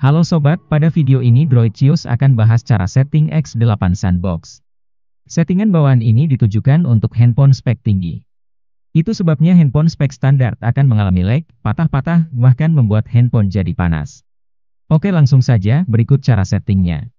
Halo sobat, pada video ini Droidcious akan bahas cara setting X8 Sandbox. Settingan bawaan ini ditujukan untuk handphone spek tinggi. Itu sebabnya handphone spek standar akan mengalami lag, patah-patah, bahkan membuat handphone jadi panas. Oke, langsung saja, berikut cara settingnya.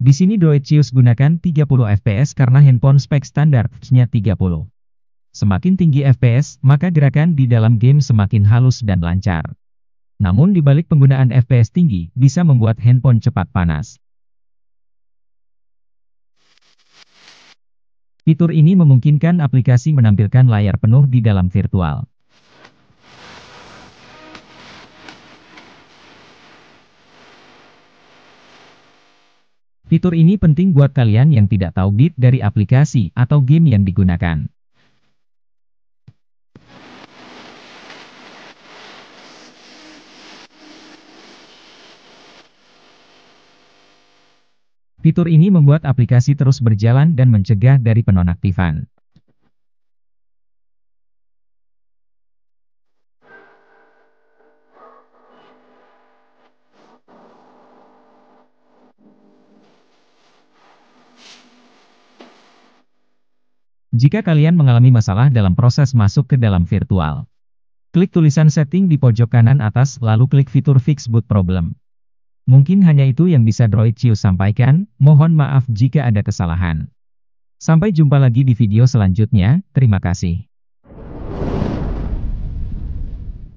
Di sini Droidcious gunakan 30 fps karena handphone spek standar-nya 30. Semakin tinggi fps, maka gerakan di dalam game semakin halus dan lancar. Namun di balik penggunaan fps tinggi, bisa membuat handphone cepat panas. Fitur ini memungkinkan aplikasi menampilkan layar penuh di dalam virtual. Fitur ini penting buat kalian yang tidak tahu bit dari aplikasi atau game yang digunakan. Fitur ini membuat aplikasi terus berjalan dan mencegah dari penonaktifan. Jika kalian mengalami masalah dalam proses masuk ke dalam virtual, klik tulisan setting di pojok kanan atas lalu klik fitur fix boot problem. Mungkin hanya itu yang bisa Droidcious sampaikan, mohon maaf jika ada kesalahan. Sampai jumpa lagi di video selanjutnya, terima kasih.